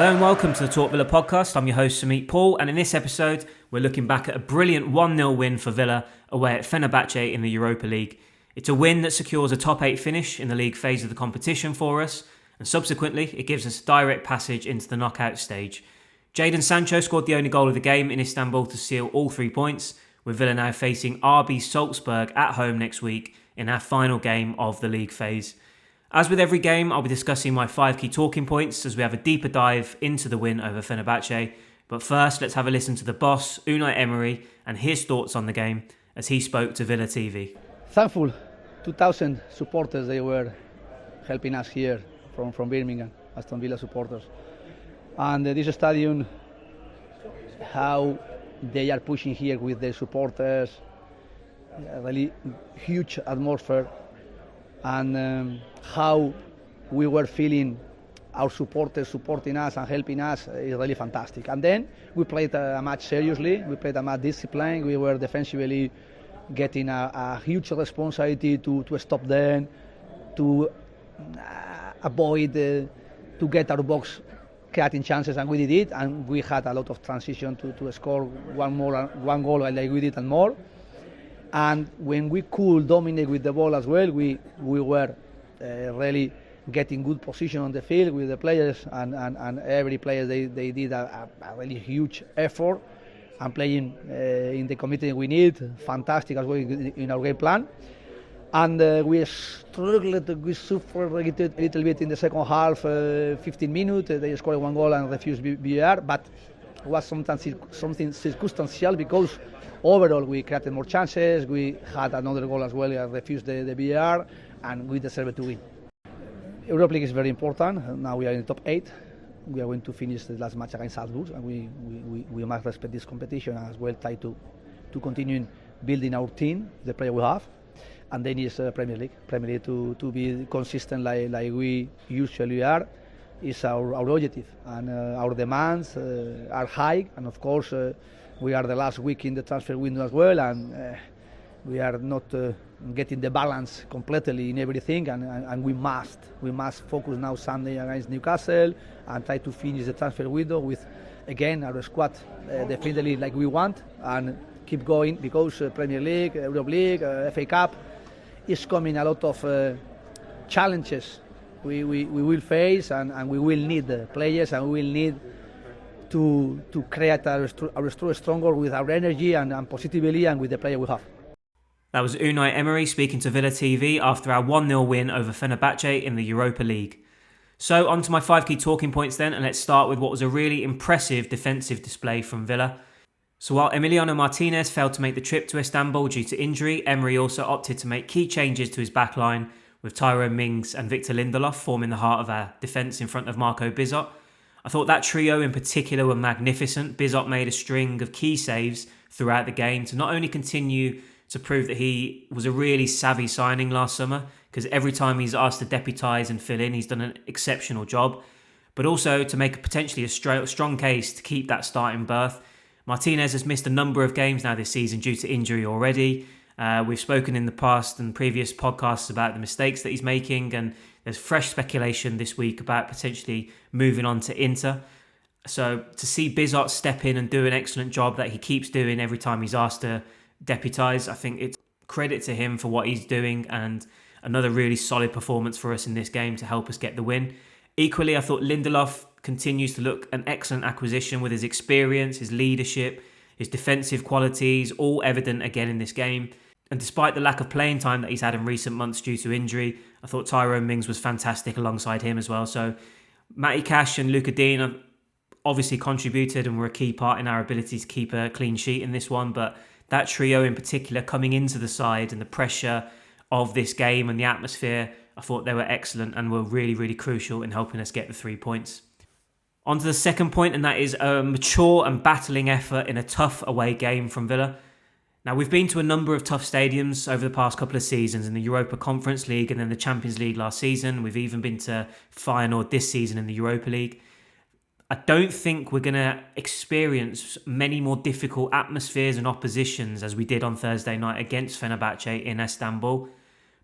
Hello and welcome to the Talk Villa podcast. I'm your host, Samit Paul, and in this episode, we're looking back at a brilliant 1-0 win for Villa away at Fenerbahce in the Europa League. It's a win that secures a top 8 finish in the league phase of the competition for us, and subsequently, it gives us a direct passage into the knockout stage. Jadon Sancho scored the only goal of the game in Istanbul to seal all 3 points, with Villa now facing RB Salzburg at home next week in our final game of the league phase. As with every game, I'll be discussing my 5 key talking points as we have a deeper dive into the win over Fenerbahce. But first, let's have a listen to the boss, Unai Emery, and his thoughts on the game as he spoke to Villa TV. Thankful, 2,000 supporters, they were helping us here from Birmingham, Aston Villa supporters. And this stadium, how they are pushing here with the supporters, really huge atmosphere. And how we were feeling our supporters supporting us and helping us is really fantastic. And then we played a match seriously, we played a match disciplined, we were defensively getting a huge responsibility to stop them, to avoid, to get our box creating chances, and we did it, and we had a lot of transition to score one goal like we did and more. And when we could dominate with the ball as well, we were really getting good position on the field with the players, and every player they did a really huge effort and playing in the committee we need, fantastic as well in our game plan. And we struggled, we suffered a little bit in the second half, 15 minutes, they scored 1 goal and refused VAR, but it was something circumstantial because overall we created more chances, we had another goal as well and refused the VAR, and we deserved to win. Europa League is very important. Now we are in the top 8. We are going to finish the last match against Salzburg, and we must respect this competition and as well try to continue building our team, the player we have. And then is Premier League to be consistent like we usually are is our objective, and our demands are high, and of course we are the last week in the transfer window as well, and we are not getting the balance completely in everything, and we must focus now Sunday against Newcastle and try to finish the transfer window with again our squad definitely like we want, and keep going because Premier League, Europa League, FA Cup is coming a lot of challenges we will face, and we will need the players, and we will need to create our stronger with our energy and positively and with the player we have. That was Unai Emery speaking to Villa TV after our 1-0 win over Fenerbahce in the Europa League. So on to my 5 key talking points then, and let's start with what was a really impressive defensive display from Villa. So while Emiliano Martinez failed to make the trip to Istanbul due to injury, Emery also opted to make key changes to his backline, with Tyrone Mings and Victor Lindelof forming the heart of our defence in front of Marco Bizot. I thought that trio in particular were magnificent. Bizot made a string of key saves throughout the game to not only continue to prove that he was a really savvy signing last summer, because every time he's asked to deputise and fill in, he's done an exceptional job, but also to make potentially a strong case to keep that starting berth. Martinez has missed a number of games now this season due to injury already. We've spoken in the past and previous podcasts about the mistakes that he's making, and there's fresh speculation this week about potentially moving on to Inter. So to see Bizot step in and do an excellent job that he keeps doing every time he's asked to deputise, I think it's credit to him for what he's doing, and another really solid performance for us in this game to help us get the win. Equally, I thought Lindelof continues to look an excellent acquisition with his experience, his leadership, his defensive qualities, all evident again in this game. And despite the lack of playing time that he's had in recent months due to injury, I thought Tyrone Mings was fantastic alongside him as well. So Matty Cash and Luca Dean have obviously contributed and were a key part in our ability to keep a clean sheet in this one. But that trio in particular coming into the side and the pressure of this game and the atmosphere, I thought they were excellent and were really, really crucial in helping us get the 3 points. On to the second point, and that is a mature and battling effort in a tough away game from Villa. Now, we've been to a number of tough stadiums over the past couple of seasons in the Europa Conference League and then the Champions League last season. We've even been to Feyenoord this season in the Europa League. I don't think we're going to experience many more difficult atmospheres and oppositions as we did on Thursday night against Fenerbahce in Istanbul.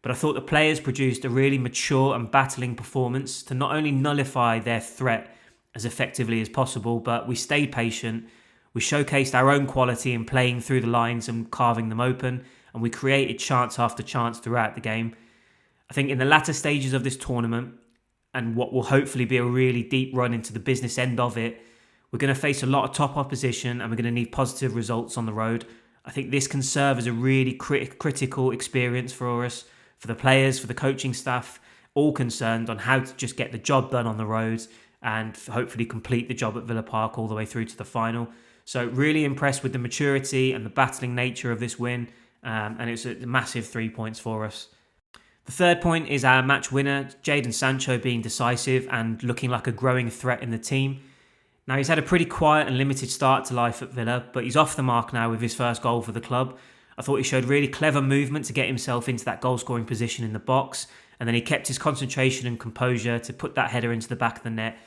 But I thought the players produced a really mature and battling performance to not only nullify their threat as effectively as possible, but we stayed patient. We showcased our own quality in playing through the lines and carving them open, and we created chance after chance throughout the game. I think in the latter stages of this tournament, and what will hopefully be a really deep run into the business end of it, we're going to face a lot of top opposition and we're going to need positive results on the road. I think this can serve as a really critical experience for us, for the players, for the coaching staff, all concerned on how to just get the job done on the road and hopefully complete the job at Villa Park all the way through to the final. So really impressed with the maturity and the battling nature of this win, and it's a massive 3 points for us. The third point is our match winner, Jadon Sancho, being decisive and looking like a growing threat in the team. Now, he's had a pretty quiet and limited start to life at Villa, but he's off the mark now with his first goal for the club. I thought he showed really clever movement to get himself into that goal-scoring position in the box, and then he kept his concentration and composure to put that header into the back of the net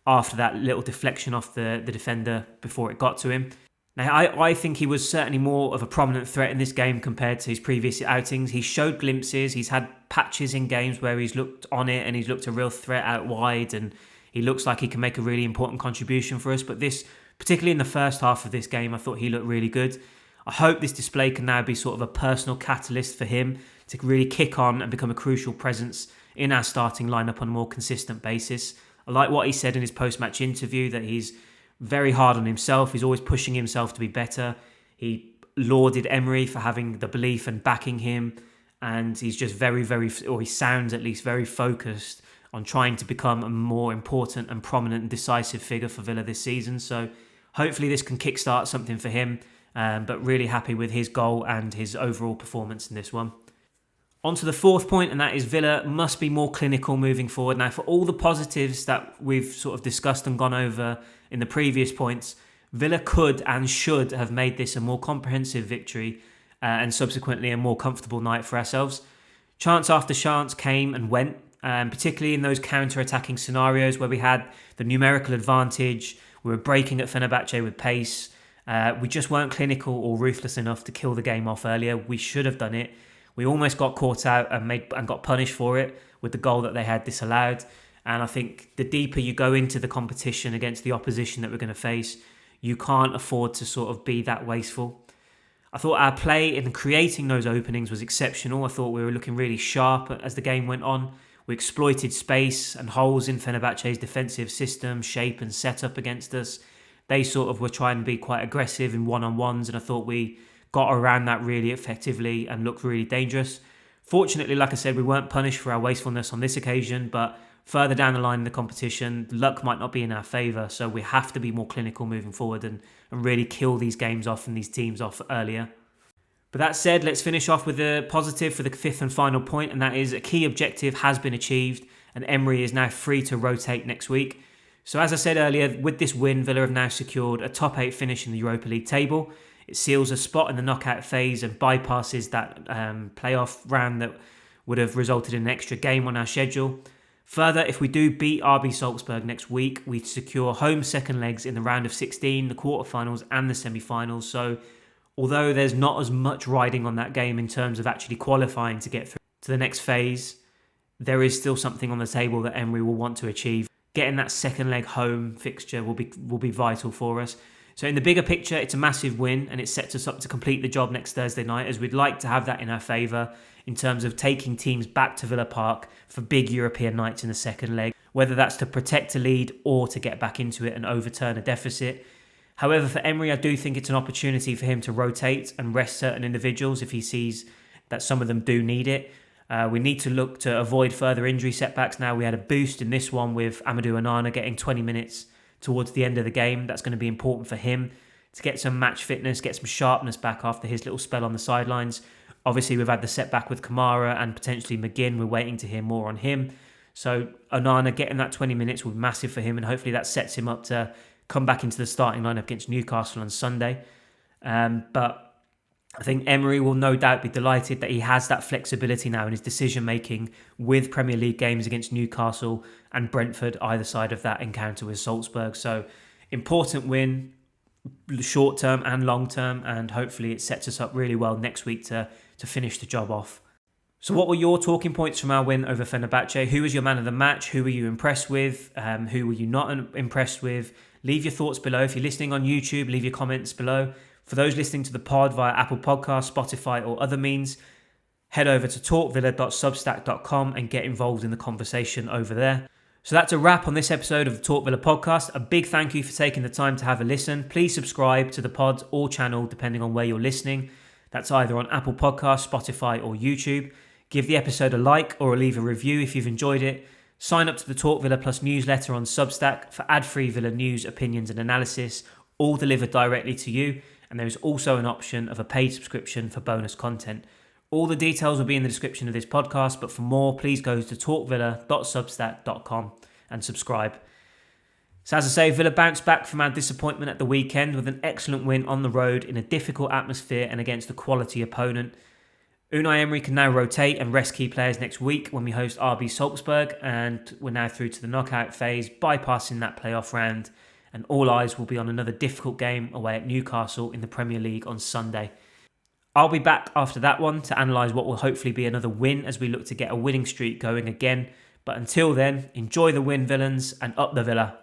after that little deflection off the defender before it got to him. Now, I think he was certainly more of a prominent threat in this game compared to his previous outings. He showed glimpses. He's had patches in games where he's looked on it and he's looked a real threat out wide, and he looks like he can make a really important contribution for us. But this, particularly in the first half of this game, I thought he looked really good. I hope this display can now be sort of a personal catalyst for him to really kick on and become a crucial presence in our starting lineup on a more consistent basis. I like what he said in his post-match interview, that he's very hard on himself. He's always pushing himself to be better. He lauded Emery for having the belief and backing him. And he's just he sounds at least very focused on trying to become a more important and prominent and decisive figure for Villa this season. So hopefully this can kickstart something for him. But really happy with his goal and his overall performance in this one. On to the fourth point, and that is Villa must be more clinical moving forward. Now, for all the positives that we've sort of discussed and gone over in the previous points, Villa could and should have made this a more comprehensive victory and subsequently a more comfortable night for ourselves. Chance after chance came and went, particularly in those counter-attacking scenarios where we had the numerical advantage. We were breaking at Fenerbahce with pace. We just weren't clinical or ruthless enough to kill the game off earlier. We should have done it. We almost got caught out and got punished for it with the goal that they had disallowed. And I think the deeper you go into the competition against the opposition that we're going to face, you can't afford to sort of be that wasteful. I thought our play in creating those openings was exceptional. I thought we were looking really sharp as the game went on. We exploited space and holes in Fenerbahce's defensive system, shape and setup against us. They sort of were trying to be quite aggressive in one-on-ones, and I thought we got around that really effectively and looked really dangerous. Fortunately, like I said, we weren't punished for our wastefulness on this occasion, but further down the line in the competition, luck might not be in our favour, so we have to be more clinical moving forward and really kill these games off and these teams off earlier. But that said, let's finish off with a positive for the fifth and final point, and that is a key objective has been achieved, and Emery is now free to rotate next week. So as I said earlier, with this win, Villa have now secured a top 8 finish in the Europa League table. It seals a spot in the knockout phase and bypasses that playoff round that would have resulted in an extra game on our schedule. Further, if we do beat RB Salzburg next week, we secure home second legs in the round of 16, the quarterfinals and the semi-finals. So although there's not as much riding on that game in terms of actually qualifying to get through to the next phase, there is still something on the table that Emery will want to achieve. Getting that second leg home fixture will be vital for us. So in the bigger picture, it's a massive win and it sets us up to complete the job next Thursday night, as we'd like to have that in our favour in terms of taking teams back to Villa Park for big European nights in the second leg, whether that's to protect a lead or to get back into it and overturn a deficit. However, for Emery, I do think it's an opportunity for him to rotate and rest certain individuals if he sees that some of them do need it. We need to look to avoid further injury setbacks now. We had a boost in this one with Amadou Onana getting 20 minutes towards the end of the game. That's going to be important for him to get some match fitness, get some sharpness back after his little spell on the sidelines. Obviously, we've had the setback with Kamara and potentially McGinn. We're waiting to hear more on him. So Onana getting that 20 minutes will be massive for him, and hopefully that sets him up to come back into the starting lineup against Newcastle on Sunday. But I think Emery will no doubt be delighted that he has that flexibility now in his decision-making with Premier League games against Newcastle and Brentford, either side of that encounter with Salzburg. So, important win, short-term and long-term, and hopefully it sets us up really well next week to finish the job off. So what were your talking points from our win over Fenerbahce? Who was your man of the match? Who were you impressed with? Who were you not impressed with? Leave your thoughts below. If you're listening on YouTube, leave your comments below. For those listening to the pod via Apple Podcasts, Spotify or other means, head over to talkvilla.substack.com and get involved in the conversation over there. So that's a wrap on this episode of the Talk Villa podcast. A big thank you for taking the time to have a listen. Please subscribe to the pod or channel depending on where you're listening. That's either on Apple Podcasts, Spotify or YouTube. Give the episode a like or leave a review if you've enjoyed it. Sign up to the Talk Villa Plus newsletter on Substack for ad-free Villa news, opinions and analysis, all delivered directly to you. And there is also an option of a paid subscription for bonus content. All the details will be in the description of this podcast, but for more, please go to talkvilla.substack.com and subscribe. So as I say, Villa bounced back from our disappointment at the weekend with an excellent win on the road in a difficult atmosphere and against a quality opponent. Unai Emery can now rotate and rest key players next week when we host RB Salzburg, and we're now through to the knockout phase, bypassing that playoff round, and all eyes will be on another difficult game away at Newcastle in the Premier League on Sunday. I'll be back after that one to analyse what will hopefully be another win as we look to get a winning streak going again, but until then, enjoy the win, villains, and up the Villa.